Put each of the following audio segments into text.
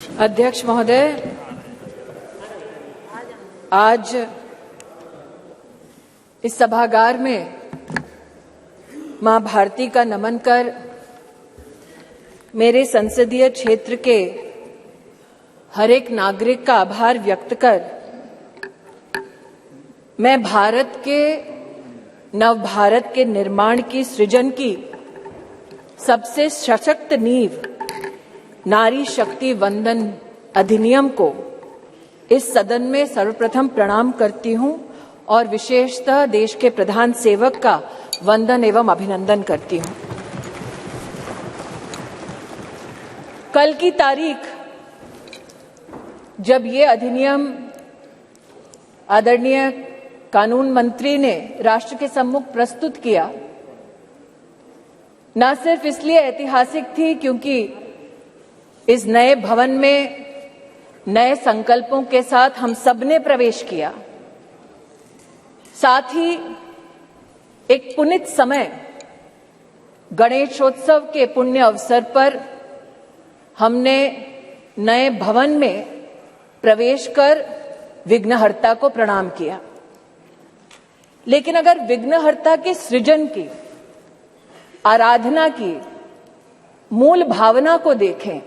अध्यक्ष महोदय, आज इस सभागार में मां भारती का नमन कर मेरे संसदीय क्षेत्र के हर एक नागरिक का आभार व्यक्त कर मैं भारत के नव भारत के निर्माण की सृजन की सबसे सशक्त नींव नारी शक्ति वंदन अधिनियम को इस सदन में सर्वप्रथम प्रणाम करती हूं और विशेषतः देश के प्रधान सेवक का वंदन एवं अभिनंदन करती हूं। कल की तारीख जब ये अधिनियम आदरणीय कानून मंत्री ने राष्ट्र के सम्मुख प्रस्तुत किया, न सिर्फ इसलिए ऐतिहासिक थी क्योंकि इस नए भवन में नए संकल्पों के साथ हम सबने प्रवेश किया, साथ ही एक पुनीत समय गणेशोत्सव के पुण्य अवसर पर हमने नए भवन में प्रवेश कर विघ्नहर्ता को प्रणाम किया। लेकिन अगर विघ्नहर्ता के सृजन की, आराधना की मूल भावना को देखें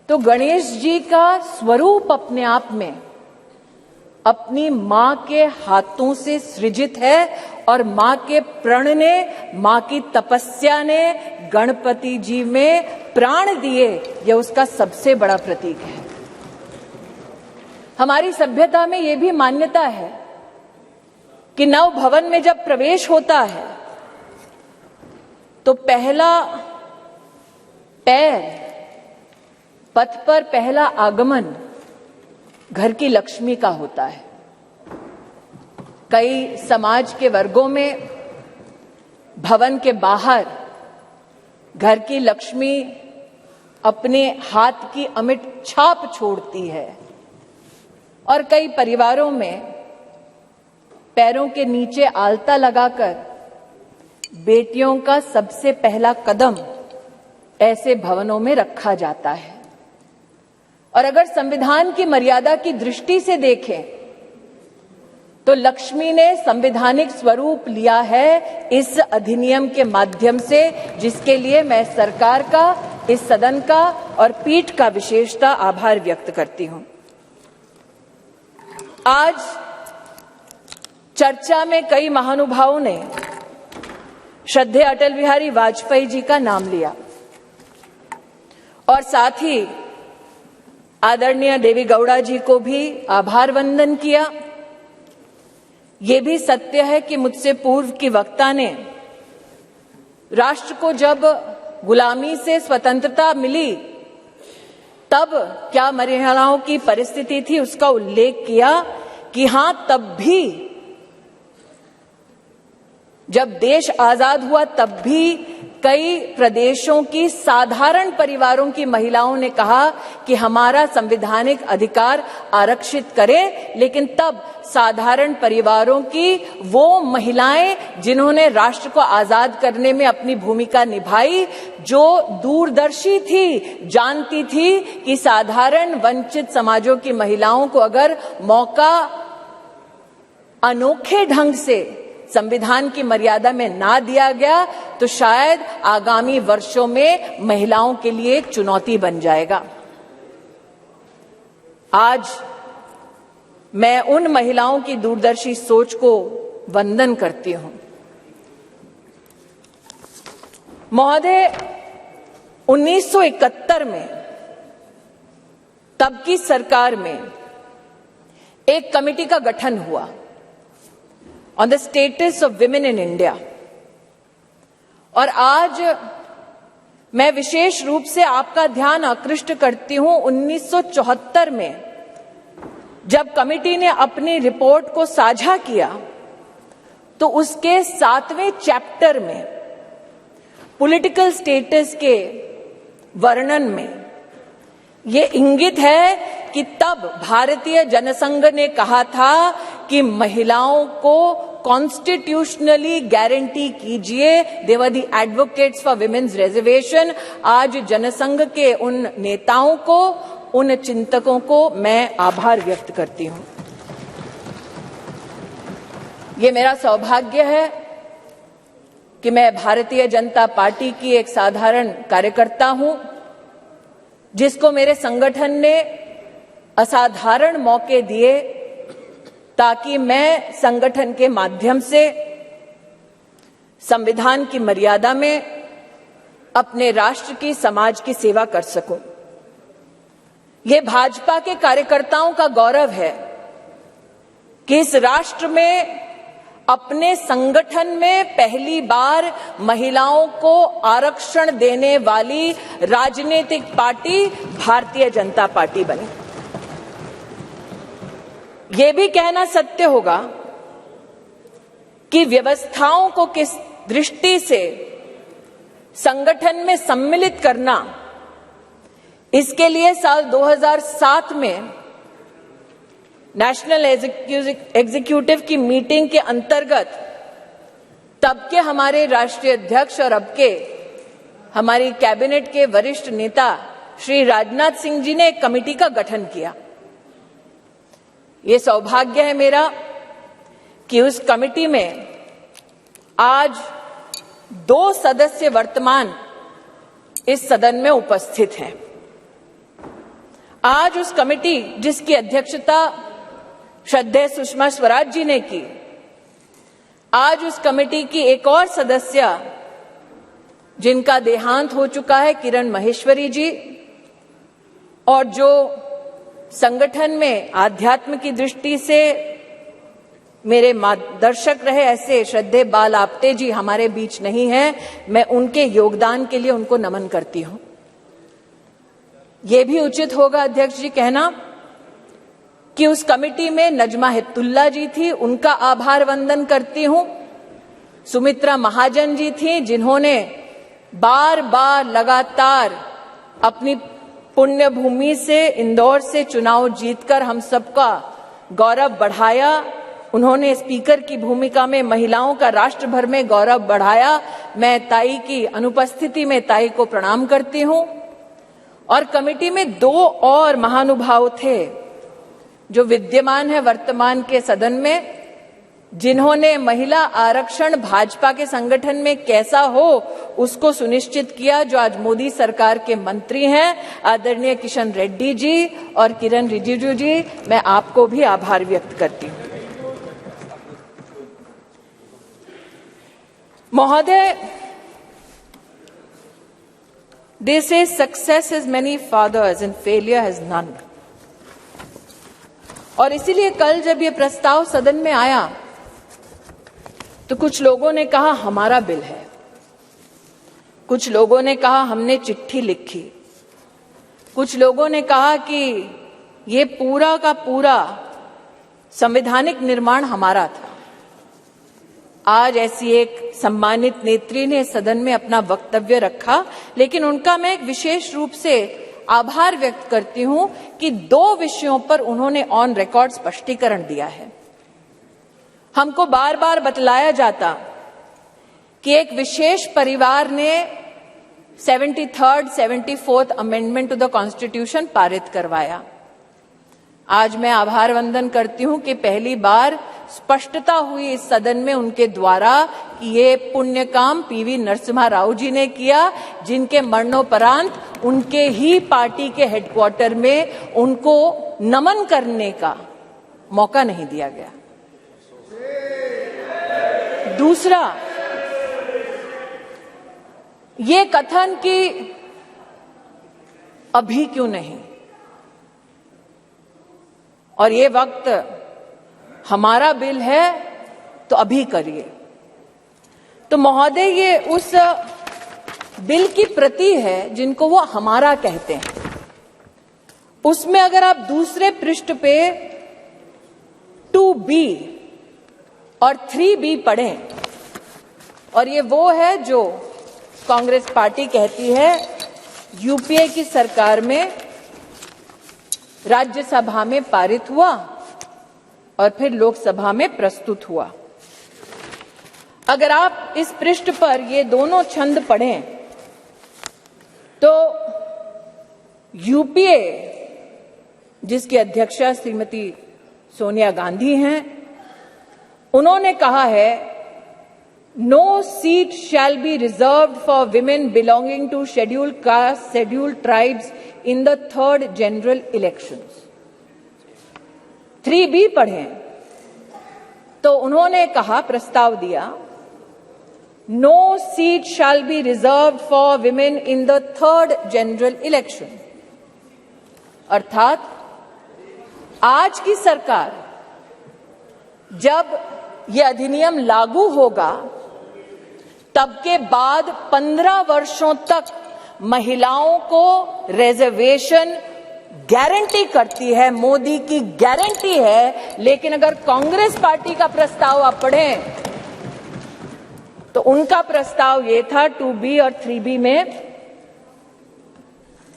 तो गणेश जी का स्वरूप अपने आप में अपनी मां के हाथों से सृजित है और मां के प्रण ने, मां की तपस्या ने गणपति जी में प्राण दिए, यह उसका सबसे बड़ा प्रतीक है। हमारी सभ्यता में यह भी मान्यता है कि नव भवन में जब प्रवेश होता है तो पहला पैर, पथ पर पहला आगमन घर की लक्ष्मी का होता है। कई समाज के वर्गों में भवन के बाहर घर की लक्ष्मी अपने हाथ की अमिट छाप छोड़ती है और कई परिवारों में पैरों के नीचे आलता लगाकर बेटियों का सबसे पहला कदम ऐसे भवनों में रखा जाता है। और अगर संविधान की मर्यादा की दृष्टि से देखें तो लक्ष्मी ने संवैधानिक स्वरूप लिया है इस अधिनियम के माध्यम से, जिसके लिए मैं सरकार का, इस सदन का और पीठ का विशेषतः आभार व्यक्त करती हूं। आज चर्चा में कई महानुभावों ने श्रद्धेय अटल बिहारी वाजपेयी जी का नाम लिया और साथ ही आदरणीय देवी गौड़ा जी को भी आभार वंदन किया। ये भी सत्य है कि मुझसे पूर्व की वक्ता ने राष्ट्र को जब गुलामी से स्वतंत्रता मिली तब क्या महिलाओं की परिस्थिति थी उसका उल्लेख किया कि हां, तब भी जब देश आजाद हुआ तब भी कई प्रदेशों की साधारण परिवारों की महिलाओं ने कहा कि हमारा संवैधानिक अधिकार आरक्षित करें, लेकिन तब साधारण परिवारों की वो महिलाएं जिन्होंने राष्ट्र को आजाद करने में अपनी भूमिका निभाई, जो दूरदर्शी थी, जानती थी कि साधारण वंचित समाजों की महिलाओं को अगर मौका अनोखे ढंग से संविधान की मर्यादा में ना दिया गया तो शायद आगामी वर्षों में महिलाओं के लिए चुनौती बन जाएगा। आज मैं उन महिलाओं की दूरदर्शी सोच को वंदन करती हूं। महोदय, 1971 में तब की सरकार में एक कमेटी का गठन हुआ on the status of women in India, और आज मैं विशेष रूप से आपका ध्यान आकृष्ट करती हूं 1974 में जब कमेटी ने अपनी रिपोर्ट को साझा किया तो उसके 7वें चैप्टर में पॉलिटिकल स्टेटस के वर्णन में ये इंगित है कि तब भारतीय जनसंघ ने कहा था कि महिलाओं को कॉन्स्टिट्यूशनली गारंटी कीजिए। They were the advocates for women's reservation. आज जनसंघ के उन नेताओं को, उन चिंतकों को मैं आभार व्यक्त करती हूं। ये मेरा सौभाग्य है कि मैं भारतीय जनता पार्टी की एक साधारण कार्यकर्ता हूं, जिसको मेरे संगठन ने असाधारण मौके दिए ताकि मैं संगठन के माध्यम से संविधान की मर्यादा में अपने राष्ट्र की, समाज की सेवा कर सकूं। ये भाजपा के कार्यकर्ताओं का गौरव है कि इस राष्ट्र में अपने संगठन में पहली बार महिलाओं को आरक्षण देने वाली राजनीतिक पार्टी भारतीय जनता पार्टी बनी। ये भी कहना सत्य होगा कि व्यवस्थाओं को किस दृष्टि से संगठन में सम्मिलित करना, इसके लिए साल 2007 में नेशनल एग्जीक्यूटिव की मीटिंग के अंतर्गत तब के हमारे राष्ट्रीय अध्यक्ष और अब के हमारी कैबिनेट के वरिष्ठ नेता श्री राजनाथ सिंह जी ने एक कमेटी का गठन किया। ये सौभाग्य है मेरा कि उस कमेटी में आज 2 सदस्य वर्तमान इस सदन में उपस्थित हैं। आज उस कमेटी जिसकी अध्यक्षता श्रद्धेय सुषमा स्वराज जी ने की, आज उस कमेटी की एक और सदस्य जिनका देहांत हो चुका है, किरण माहेश्वरी जी, और जो संगठन में आध्यात्म की दृष्टि से मेरे मार्गदर्शक रहे, ऐसे श्रद्धेय बाल आपटे जी हमारे बीच नहीं हैं। मैं उनके योगदान के लिए उनको नमन करती हूं। यह भी उचित होगा अध्यक्ष जी कहना कि उस कमेटी में नजमा हिप्तुल्ला जी थी, उनका आभार वंदन करती हूं। सुमित्रा महाजन जी थी, जिन्होंने बार बार लगातार अपनी पुण्य भूमि से, इंदौर से चुनाव जीतकर हम सबका गौरव बढ़ाया। उन्होंने स्पीकर की भूमिका में महिलाओं का राष्ट्र भर में गौरव बढ़ाया। मैं ताई की अनुपस्थिति में ताई को प्रणाम करती हूं। और कमेटी में 2 और महानुभाव थे जो विद्यमान है वर्तमान के सदन में, जिन्होंने महिला आरक्षण भाजपा के संगठन में कैसा हो उसको सुनिश्चित किया, जो आज मोदी सरकार के मंत्री हैं, आदरणीय किशन रेड्डी जी और किरण रिजिजू जी। मैं आपको भी आभार व्यक्त करती हूं। महोदय, they say success has many fathers and failure has none। और इसीलिए कल जब ये प्रस्ताव सदन में आया तो कुछ लोगों ने कहा हमारा बिल है, कुछ लोगों ने कहा हमने चिट्ठी लिखी, कुछ लोगों ने कहा कि ये पूरा का पूरा संवैधानिक निर्माण हमारा था। आज ऐसी एक सम्मानित नेत्री ने सदन में अपना वक्तव्य रखा, लेकिन उनका मैं एक विशेष रूप से आभार व्यक्त करती हूं कि 2 विषयों पर उन्होंने ऑन रिकॉर्ड स्पष्टीकरण दिया है। हमको बार बार बतलाया जाता कि एक विशेष परिवार ने 73rd, 74th amendment to the constitution पारित करवाया। आज मैं आभार वंदन करती हूं कि पहली बार स्पष्टता हुई इस सदन में उनके द्वारा कि ये पुण्य काम पीवी नरसिम्हा राव जी ने किया, जिनके मरणोपरांत उनके ही पार्टी के हेडक्वार्टर में उनको नमन करने का मौका नहीं दिया गया। दूसरा, ये कथन कि अभी क्यों नहीं और ये वक्त हमारा बिल है तो अभी करिए। तो महोदय, ये उस बिल की प्रति है जिनको वो हमारा कहते हैं। उसमें अगर आप दूसरे पृष्ठ पे 2B और 3B पढ़ें, और ये वो है जो कांग्रेस पार्टी कहती है यूपीए की सरकार में राज्यसभा में पारित हुआ और फिर लोकसभा में प्रस्तुत हुआ। अगर आप इस पृष्ठ पर ये दोनों छंद पढ़ें तो यूपीए, जिसकी अध्यक्षा श्रीमती सोनिया गांधी हैं, उन्होंने कहा है no seat shall be reserved for women belonging to scheduled caste, scheduled tribes in the third general elections. 3B पढ़ें तो उन्होंने कहा, प्रस्ताव दिया, no seat shall be reserved for women in the third general election. अर्थात आज की सरकार जब यह अधिनियम लागू होगा तब के बाद 15 वर्षों तक महिलाओं को रिजर्वेशन गारंटी करती है, मोदी की गारंटी है। लेकिन अगर कांग्रेस पार्टी का प्रस्ताव आप पढ़ें तो उनका प्रस्ताव ये था 2B और 3B में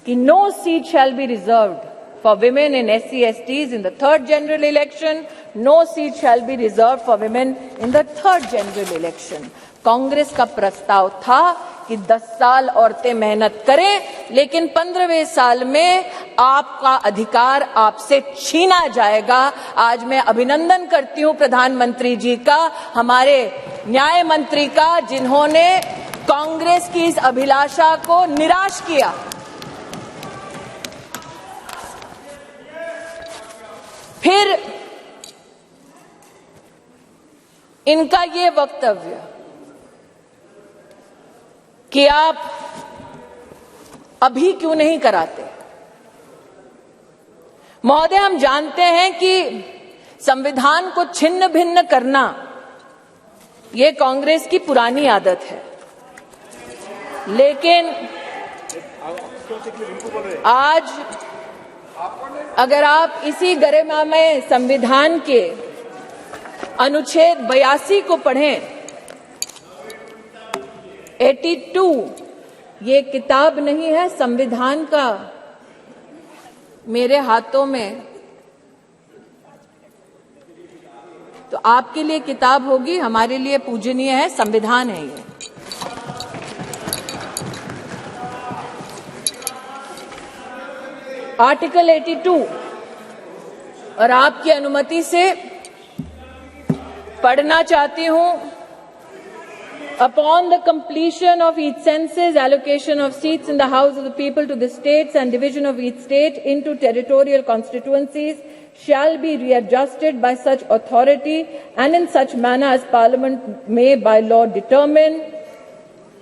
कि no seat shall be reserved for women in SC/STs in the third general election, no seat shall be reserved for women in the third general election. Congress का प्रस्ताव था कि 10 साल औरतें मेहनत करें, लेकिन 15वें साल में आपका अधिकार आपसे छीना जाएगा। आज मैं अभिनंदन करती हूं प्रधानमंत्री जी का, हमारे न्याय मंत्री का, जिन्होंने कांग्रेस की इस अभिलाषा को निराश किया। फिर इनका ये वक्तव्य कि आप अभी क्यों नहीं कराते। महोदय, हम जानते हैं कि संविधान को छिन्न भिन्न करना ये कांग्रेस की पुरानी आदत है, लेकिन आज अगर आप इसी गरिमामय संविधान के अनुच्छेद 82 को पढ़ें, 82, ये किताब नहीं है संविधान का, मेरे हाथों में, तो आपके लिए किताब होगी, हमारे लिए पूजनीय है, संविधान है ये। आर्टिकल 82, और आपकी अनुमति से पढ़ना चाहती हूं। Upon the completion of each census, allocation of seats in the House of the People to the states and division of each state into territorial constituencies shall be readjusted by such authority and in such manner as Parliament may by law determine,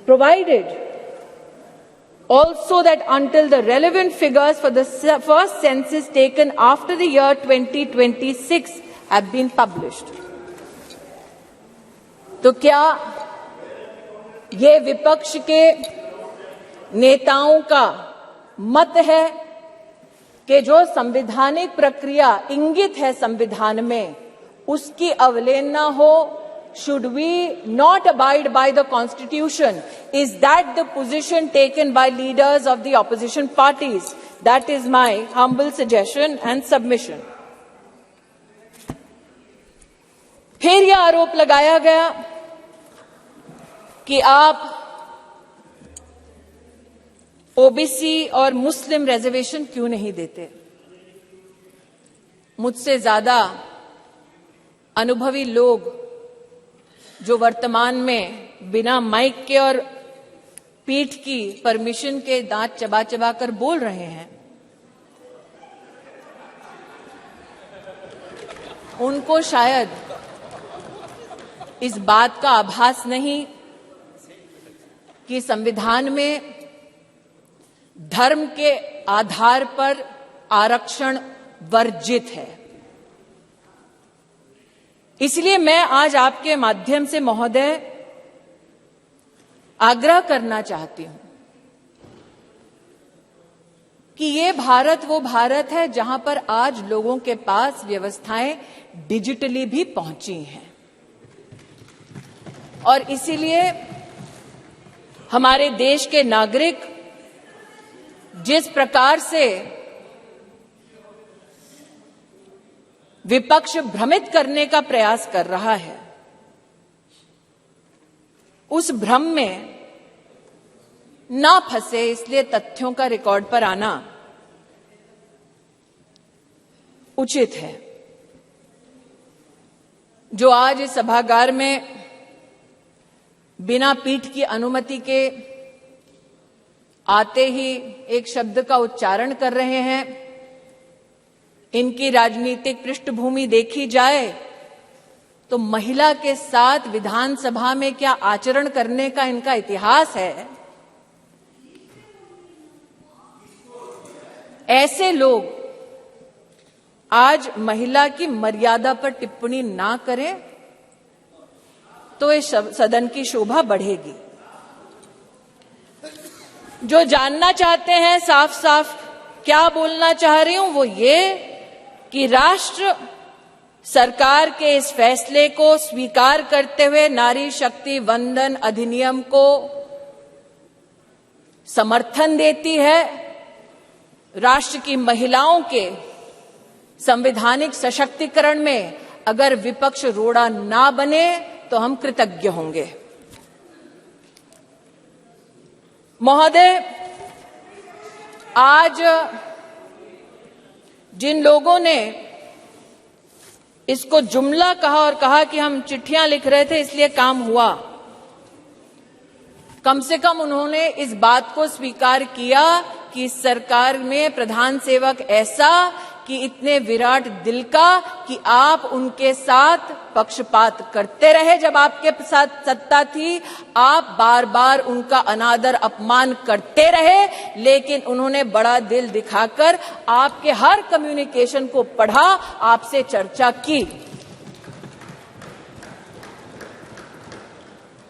provided also that until the relevant figures for the first census taken after the year 2026 have been published. तो क्या ये विपक्ष के नेताओं का मत है कि जो संवैधानिक प्रक्रिया इंगित है संविधान में, उसकी अवहेलना हो? Should we not abide by the Constitution? Is that the position taken by leaders of the opposition parties? That is my humble suggestion and submission. फिर यह आरोप लगाया गया कि आप ओबीसी और मुस्लिम रिजर्वेशन क्यों नहीं देते। मुझसे ज्यादा अनुभवी लोग जो वर्तमान में बिना माइक के और पीठ की परमिशन के दांत चबा चबा कर बोल रहे हैं, उनको शायद इस बात का आभास नहीं कि संविधान में धर्म के आधार पर आरक्षण वर्जित है। इसलिए मैं आज आपके माध्यम से महोदय आग्रह करना चाहती हूं कि ये भारत वो भारत है जहां पर आज लोगों के पास व्यवस्थाएं डिजिटली भी पहुंची हैं, और इसीलिए हमारे देश के नागरिक जिस प्रकार से विपक्ष भ्रमित करने का प्रयास कर रहा है, उस भ्रम में ना फंसे, इसलिए तथ्यों का रिकॉर्ड पर आना उचित है। जो आज इस सभागार में बिना पीठ की अनुमति के आते ही एक शब्द का उच्चारण कर रहे हैं, इनकी राजनीतिक पृष्ठभूमि देखी जाए तो महिला के साथ विधानसभा में क्या आचरण करने का इनका इतिहास है। ऐसे लोग आज महिला की मर्यादा पर टिप्पणी ना करें तो इस सदन की शोभा बढ़ेगी। जो जानना चाहते हैं साफ साफ क्या बोलना चाह रही हूं, वो ये कि राष्ट्र सरकार के इस फैसले को स्वीकार करते हुए नारी शक्ति वंदन अधिनियम को समर्थन देती है। राष्ट्र की महिलाओं के संवैधानिक सशक्तिकरण में अगर विपक्ष रोड़ा ना बने तो हम कृतज्ञ होंगे। महोदय, आज जिन लोगों ने इसको जुमला कहा और कहा कि हम चिट्ठियां लिख रहे थे इसलिए काम हुआ, कम से कम उन्होंने इस बात को स्वीकार किया कि सरकार में प्रधान सेवक ऐसा कि इतने विराट दिल का कि आप उनके साथ पक्षपात करते रहे। जब आपके साथ सत्ता थी आप बार बार उनका अनादर अपमान करते रहे, लेकिन उन्होंने बड़ा दिल दिखाकर आपके हर कम्युनिकेशन को पढ़ा, आपसे चर्चा की।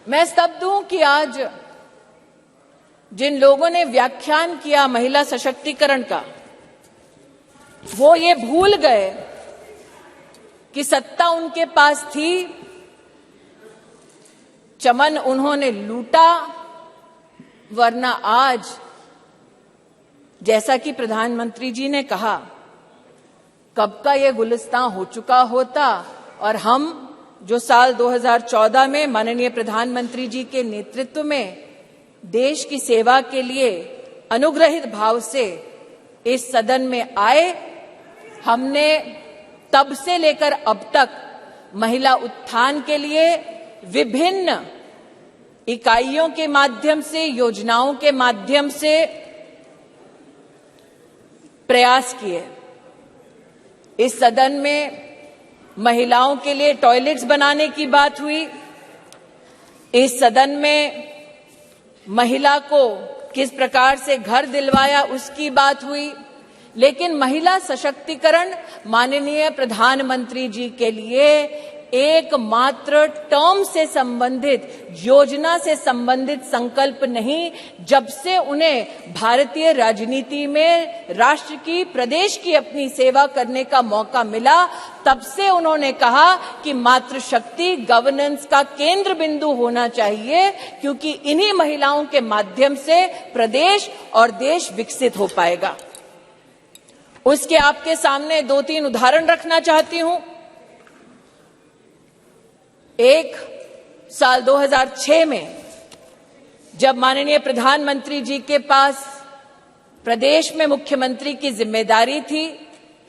मैं स्तब्ध हूं कि आज जिन लोगों ने व्याख्यान किया महिला सशक्तिकरण का, वो ये भूल गए कि सत्ता उनके पास थी, चमन उन्होंने लूटा, वरना आज जैसा कि प्रधानमंत्री जी ने कहा कब का ये गुलिस्तां हो चुका होता और हम जो साल 2014 में माननीय प्रधानमंत्री जी के नेतृत्व में देश की सेवा के लिए अनुग्रहित भाव से इस सदन में आए, हमने तब से लेकर अब तक महिला उत्थान के लिए विभिन्न इकाइयों के माध्यम से, योजनाओं के माध्यम से प्रयास किए। इस सदन में महिलाओं के लिए टॉयलेट्स बनाने की बात हुई, इस सदन में महिला को किस प्रकार से घर दिलवाया उसकी बात हुई, लेकिन महिला सशक्तिकरण माननीय प्रधानमंत्री जी के लिए एकमात्र टर्म से संबंधित, योजना से संबंधित संकल्प नहीं। जब से उन्हें भारतीय राजनीति में राष्ट्र की, प्रदेश की अपनी सेवा करने का मौका मिला, तब से उन्होंने कहा कि मातृशक्ति गवर्नेंस का केंद्र बिंदु होना चाहिए, क्योंकि इन्हीं महिलाओं के माध्यम से प्रदेश और देश विकसित हो पाएगा। उसके आपके सामने 2-3 उदाहरण रखना चाहती हूं। एक, साल 2006 में जब माननीय प्रधानमंत्री जी के पास प्रदेश में मुख्यमंत्री की जिम्मेदारी थी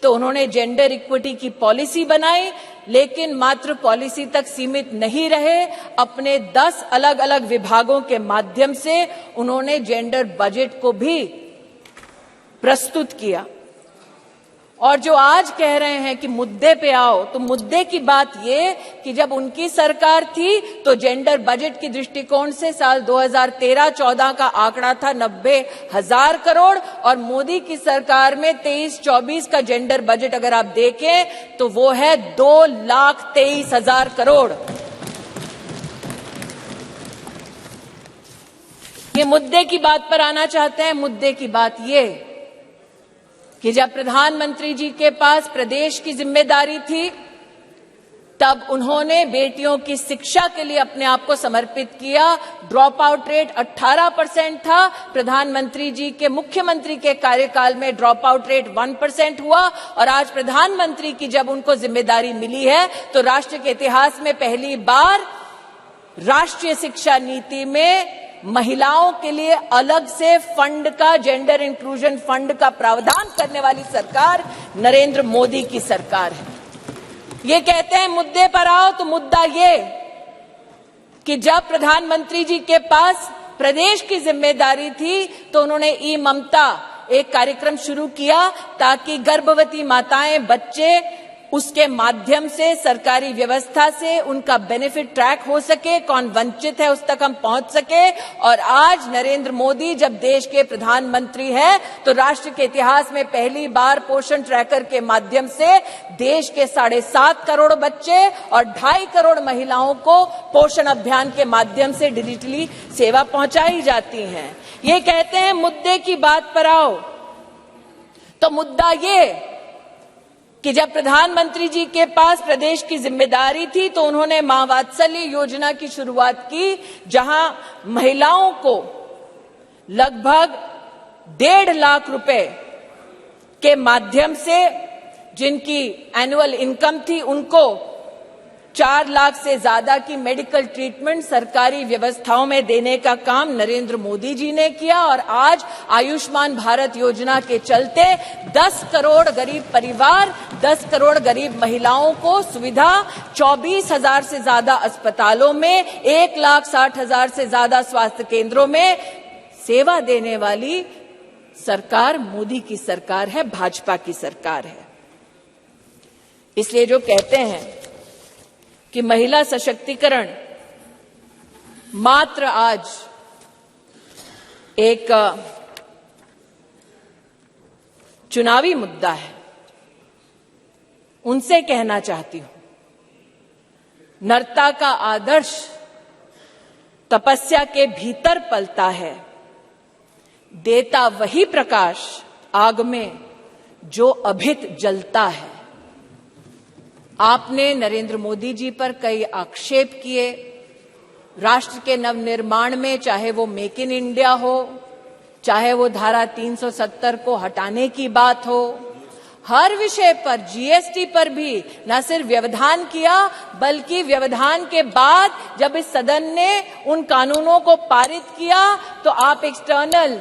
तो उन्होंने जेंडर इक्विटी की पॉलिसी बनाई, लेकिन मात्र पॉलिसी तक सीमित नहीं रहे, अपने 10 अलग अलग विभागों के माध्यम से उन्होंने जेंडर बजट को भी प्रस्तुत किया। और जो आज कह रहे हैं कि मुद्दे पे आओ, तो मुद्दे की बात ये कि जब उनकी सरकार थी तो जेंडर बजट की दृष्टिकोण से साल 2013-14 का आंकड़ा था 90,000 करोड़ और मोदी की सरकार में 23-24 का जेंडर बजट अगर आप देखें तो वो है 2,23,000 करोड़। ये मुद्दे की बात पर आना चाहते हैं। मुद्दे की बात ये कि जब प्रधानमंत्री जी के पास प्रदेश की जिम्मेदारी थी तब उन्होंने बेटियों की शिक्षा के लिए अपने आप को समर्पित किया। ड्रॉप आउट रेट 18% था, प्रधानमंत्री जी के मुख्यमंत्री के कार्यकाल में ड्रॉप आउट रेट 1% हुआ और आज प्रधानमंत्री की जब उनको जिम्मेदारी मिली है तो राष्ट्र के इतिहास में पहली बार राष्ट्रीय शिक्षा नीति में महिलाओं के लिए अलग से फंड का, जेंडर इंक्लूजन फंड का प्रावधान करने वाली सरकार नरेंद्र मोदी की सरकार है। ये कहते हैं मुद्दे पर आओ, तो मुद्दा ये कि जब प्रधानमंत्री जी के पास प्रदेश की जिम्मेदारी थी तो उन्होंने ई ममता एक कार्यक्रम शुरू किया ताकि गर्भवती माताएं, बच्चे उसके माध्यम से सरकारी व्यवस्था से उनका बेनिफिट ट्रैक हो सके, कौन वंचित है उस तक हम पहुंच सके। और आज नरेंद्र मोदी जब देश के प्रधानमंत्री हैं तो राष्ट्र के इतिहास में पहली बार पोषण ट्रैकर के माध्यम से देश के 7.5 करोड़ बच्चे और 2.5 करोड़ महिलाओं को पोषण अभियान के माध्यम से डिजिटली सेवा पहुंचाई जाती है। ये कहते हैं मुद्दे की बात पर आओ, तो मुद्दा ये कि जब प्रधानमंत्री जी के पास प्रदेश की जिम्मेदारी थी तो उन्होंने मां वात्सल्य योजना की शुरुआत की, जहां महिलाओं को लगभग 1.5 लाख रुपए के माध्यम से जिनकी एनुअल इनकम थी उनको 4 लाख से ज्यादा की मेडिकल ट्रीटमेंट सरकारी व्यवस्थाओं में देने का काम नरेंद्र मोदी जी ने किया। और आज आयुष्मान भारत योजना के चलते 10 करोड़ गरीब परिवार, 10 करोड़ गरीब महिलाओं को सुविधा, 24,000 से ज्यादा अस्पतालों में, 1,60,000 से ज्यादा स्वास्थ्य केंद्रों में सेवा देने वाली सरकार मोदी की सरकार है, भाजपा की सरकार है। इसलिए जो कहते हैं कि महिला सशक्तिकरण मात्र आज एक चुनावी मुद्दा है, उनसे कहना चाहती हूं, नरता का आदर्श तपस्या के भीतर पलता है, देता वही प्रकाश आग में जो अभित जलता है। आपने नरेंद्र मोदी जी पर कई आक्षेप किए, राष्ट्र के नवनिर्माण में, चाहे वो मेक इन इंडिया हो, चाहे वो धारा 370 को हटाने की बात हो, हर विषय पर, जीएसटी पर भी न सिर्फ व्यवधान किया बल्कि व्यवधान के बाद जब इस सदन ने उन कानूनों को पारित किया तो आप एक्सटर्नल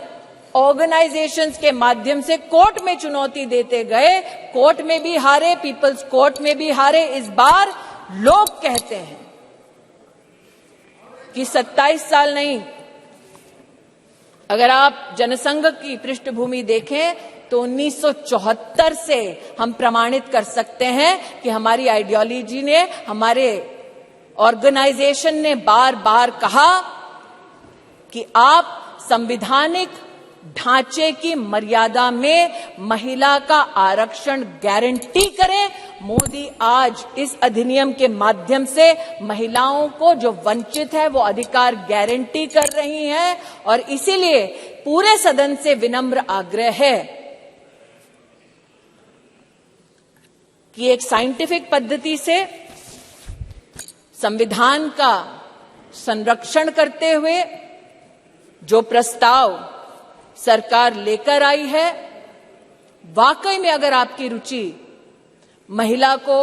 ऑर्गेनाइजेशंस के माध्यम से कोर्ट में चुनौती देते गए, कोर्ट में भी हारे, पीपल्स कोर्ट में भी हारे। इस बार लोग कहते हैं कि 27 साल नहीं, अगर आप जनसंघ की पृष्ठभूमि देखें तो 1974 से हम प्रमाणित कर सकते हैं कि हमारी आइडियोलॉजी ने, हमारे ऑर्गेनाइजेशन ने बार बार कहा कि आप संवैधानिक ढांचे की मर्यादा में महिला का आरक्षण गारंटी करें। मोदी आज इस अधिनियम के माध्यम से महिलाओं को जो वंचित है वो अधिकार गारंटी कर रही हैं। और इसीलिए पूरे सदन से विनम्र आग्रह है कि एक साइंटिफिक पद्धति से संविधान का संरक्षण करते हुए जो प्रस्ताव सरकार लेकर आई है, वाकई में अगर आपकी रुचि महिला को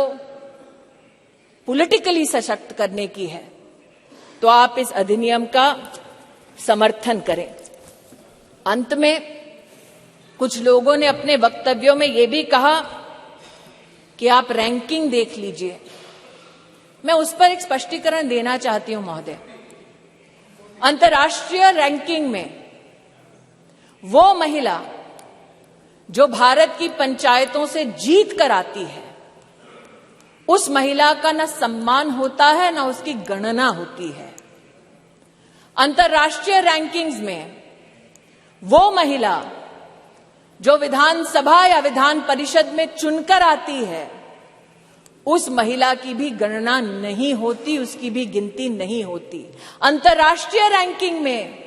पॉलिटिकली सशक्त करने की है तो आप इस अधिनियम का समर्थन करें। अंत में कुछ लोगों ने अपने वक्तव्यों में यह भी कहा कि आप रैंकिंग देख लीजिए। मैं उस पर एक स्पष्टीकरण देना चाहती हूं महोदय। अंतर्राष्ट्रीय रैंकिंग में वो महिला जो भारत की पंचायतों से जीत कर आती है, उस महिला का न सम्मान होता है न उसकी गणना होती है। अंतर्राष्ट्रीय रैंकिंग्स में वो महिला जो विधानसभा या विधान परिषद में चुनकर आती है, उस महिला की भी गणना नहीं होती, उसकी भी गिनती नहीं होती। अंतर्राष्ट्रीय रैंकिंग में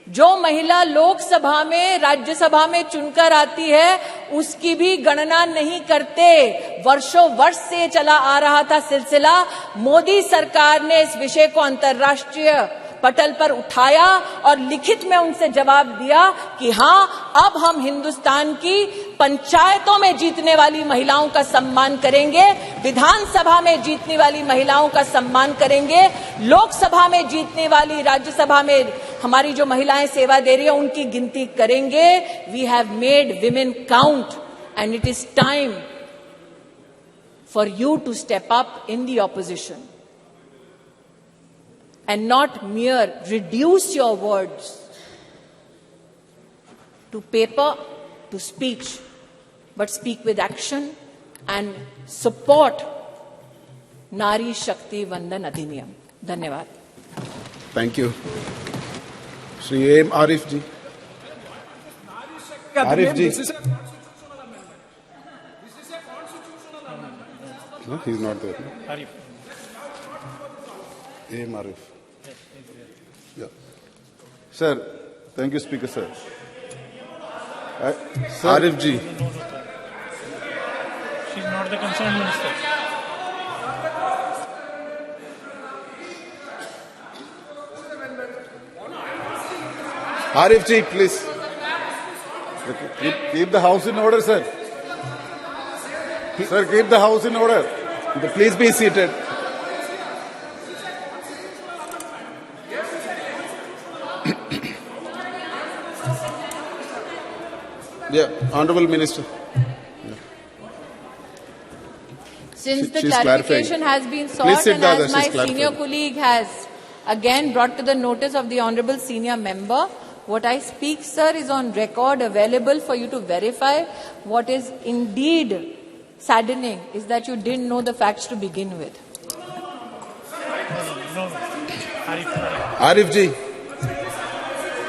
जो महिला लोकसभा में, राज्यसभा में चुनकर आती है, उसकी भी गणना नहीं करते। वर्षों वर्ष से चला आ रहा था सिलसिला। मोदी सरकार ने इस विषय को अंतर्राष्ट्रीय पटल पर उठाया और लिखित में उनसे जवाब दिया कि हां, अब हम हिंदुस्तान की पंचायतों में जीतने वाली महिलाओं का सम्मान करेंगे, विधानसभा में जीतने वाली महिलाओं का सम्मान करेंगे, लोकसभा में जीतने वाली, राज्यसभा में हमारी जो महिलाएं सेवा दे रही है उनकी गिनती करेंगे. We have made women count and it is time for you to step up in the opposition and not mere reduce your words to paper, to speech, but speak with action and support Nari Shakti Vandan Adhiniyam. Dhanyawad. Thank you. Shri A. M. Arif ji. Arif ji. This is a constitutional amendment. This is a constitutional amendment. No, he's not there. Arif. A. M. Arif. Yeah. Sir, thank you, Speaker, sir. Sir. Arif ji. She's not the concerned minister. Arif ji, please. Keep the house in order, sir. Sir, keep the house in order. Please be seated. Yeah, Honorable Minister. Since the She's clarification clarifying. has been Please sought sit and down, as she's my senior clarifying. colleague has again brought to the notice of the Honorable Senior Member, what I speak, sir, is on record, available for you to verify. What is indeed saddening is that you didn't know the facts to begin with. No. Arif. Arif ji.